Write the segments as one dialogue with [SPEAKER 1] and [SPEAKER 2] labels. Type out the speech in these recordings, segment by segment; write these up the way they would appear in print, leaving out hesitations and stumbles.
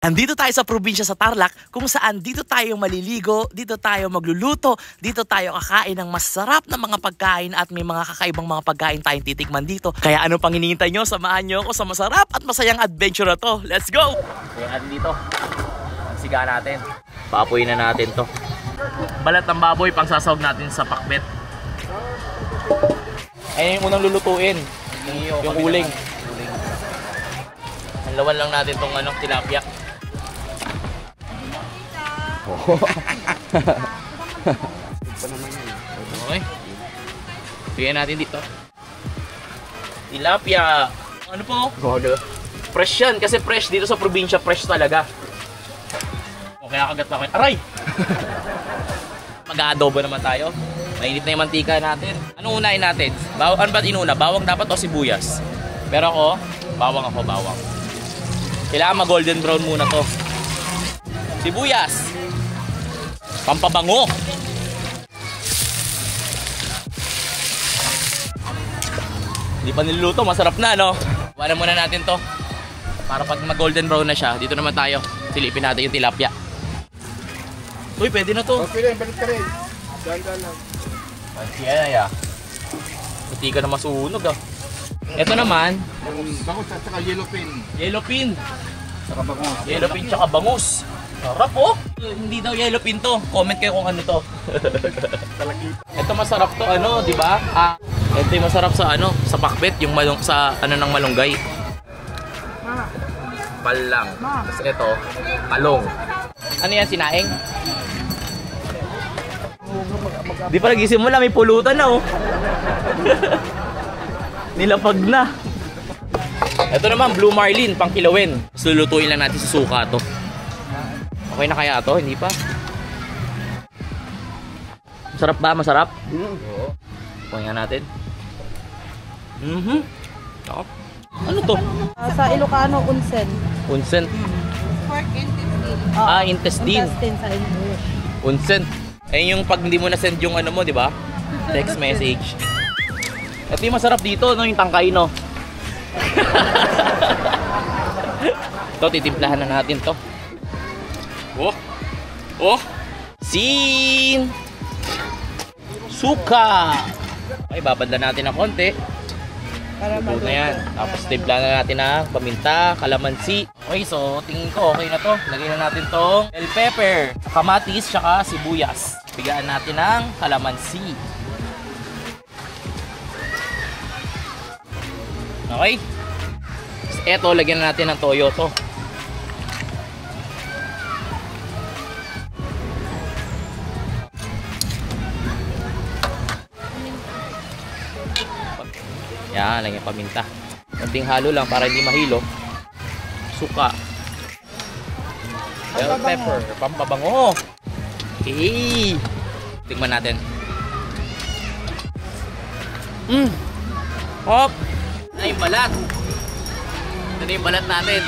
[SPEAKER 1] Nandito tayo sa probinsya sa Tarlac kung saan dito tayo maliligo, dito tayo magluluto, dito tayo kakain ng masarap na mga pagkain at may mga kakaibang mga pagkain tayong titikman dito. Kaya ano pang hinihintay nyo? Samahan nyo ako sa masarap at masayang adventure na to. Let's go! Kaya natin dito. Ang siga natin. Papuin na natin to. Balat ng baboy pang sasawag natin sa pakbet. Ayun yung unang lulutuin. Yung uling. Lawan lang natin tong tilapia. Okay. Bigyan natin dito. Tilapia. Ano po? Godo. Fresh yan kasi fresh dito sa probinsya, fresh talaga. O kaya kagat na kayo. Aray! Mag-aadobo naman tayo. Mainit na yung mantika natin. Anong unahin natin? Ano ba't inuna? Bawang dapat o sibuyas? Pero ako, bawang. Kailangan mag-golden brown muna to. Sibuyas. Pampabango. Hindi pa niluluto, masarap na, no? Wala muna natin to. Para pag mag-golden brown na siya, dito naman tayo. Silipin natin yung tilapia. Uy, pwede na to.
[SPEAKER 2] Pwede, balik ka rin. Dahan-dahan lang.
[SPEAKER 1] Yan. Buti ka na masunog, ah. Ito naman.
[SPEAKER 2] Bangus at saka yellow pin.
[SPEAKER 1] Yellow pin.
[SPEAKER 2] Saka bangus.
[SPEAKER 1] Yellow pin tsaka bangus. Sarap, oh. Hindi daw yellow pin to. Comment kayo kung ano to. Ito masarap to, di ba? Ito yung masarap sa sa pakbet, yung sa ng malunggay. Palang. Tapos ito, palong. Ano yan, sinaing? Di pa nagsisimula, may pulutan na, oh. Nilapag na. Ito naman, blue marlin, pang kilawin. Lulutuin lang natin sa suka to. Okay na kaya to? Hindi pa. Masarap ba? Masarap? Oo. Kuha natin. Sarap. Ano to?
[SPEAKER 3] Sa Ilocano, unsen.
[SPEAKER 1] Unsen?
[SPEAKER 3] Pork intestine.
[SPEAKER 1] Intestine.
[SPEAKER 3] Intestine sa English.
[SPEAKER 1] Unsen. Yung pag hindi mo na-send yung mo, di ba? Text message. Ito yung masarap dito, yung tangkay, no? Ito, titimplahan na natin to. Sin! Suka! Okay, babanda natin ng konti. Ito na yan. Tapos timpla na natin ng paminta, kalamansi. Okay, so tingin ko okay na to. Lagyan na natin tong bell pepper, kamatis, tsaka sibuyas. Bigyan natin ng kalamansi. Okay? Eto, lagyan na natin ng toyo to. Yan, lagyan paminta. Konting halo lang para hindi mahilo. Suka. Bell pepper, pampabango. Okay. Tingnan natin. Hop. Na yung balat. Ito na yung balat natin.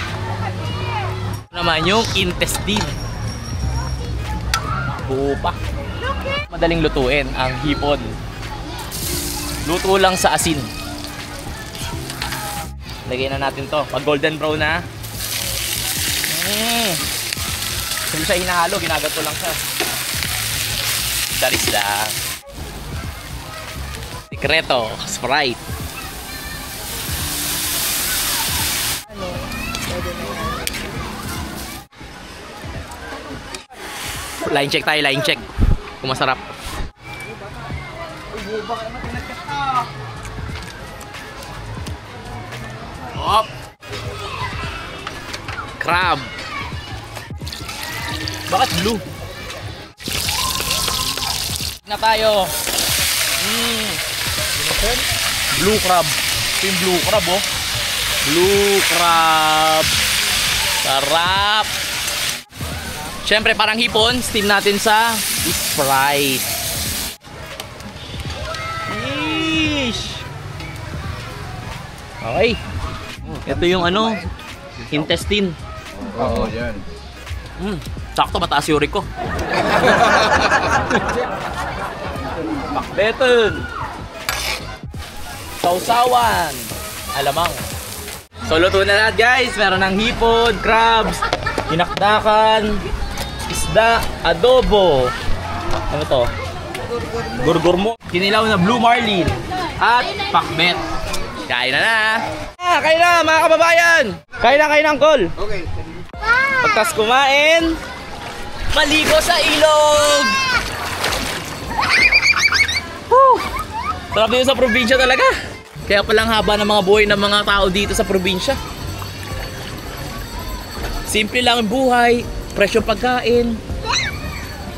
[SPEAKER 1] Ito naman yung intestine. Buo pa. Madaling lutuin ang hipon. Luto lang sa asin. Lagyan na natin to. Pag golden brown na. Hindi siya hinahalo. Ginagato lang siya. Daris lang. Sikreto. Sprite. Line check tayo. Line check. Kung masarap. Crab. Bakit blue? Na tayo. Blue crab. Ito yung blue crab, oh. Blue crab. Sarap. Siyempre parang hipon, steam natin sa Sprite. Okay. Ito yung intestine.
[SPEAKER 2] Oo, yan.
[SPEAKER 1] Sakto, mataas yung ko. Pakbeton. Sausawan. Alamang. So luto na lahat guys. Meron ng hipon, crabs, Dinakdakan, isda, adobo. Ano to? Gurgurmo. Kinilaw na blue marlin. At pakbet. Kain na! Kain na mga kababayan! Kain na Uncle!
[SPEAKER 2] Okay.
[SPEAKER 1] Pagkas kumain, maligo sa ilog! Woo! Sarap dito sa probinsya talaga. Kaya palang haba ng mga buhay ng mga tao dito sa probinsya. Simple lang ang buhay, presyo pagkain,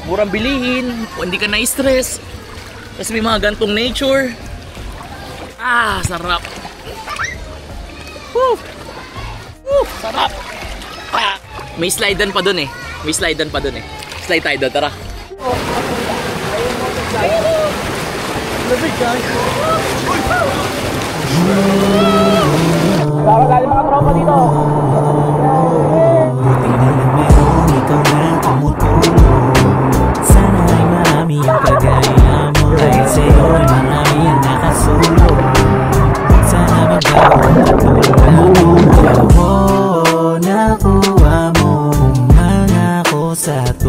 [SPEAKER 1] murang bilihin, hindi ka na-stress. Tapos may mga gantong nature. Sarap. Woo! Woo! Sarap. May slidean pa dun eh. Slide tayo doon, tara. Tara tayo mga tropa dito.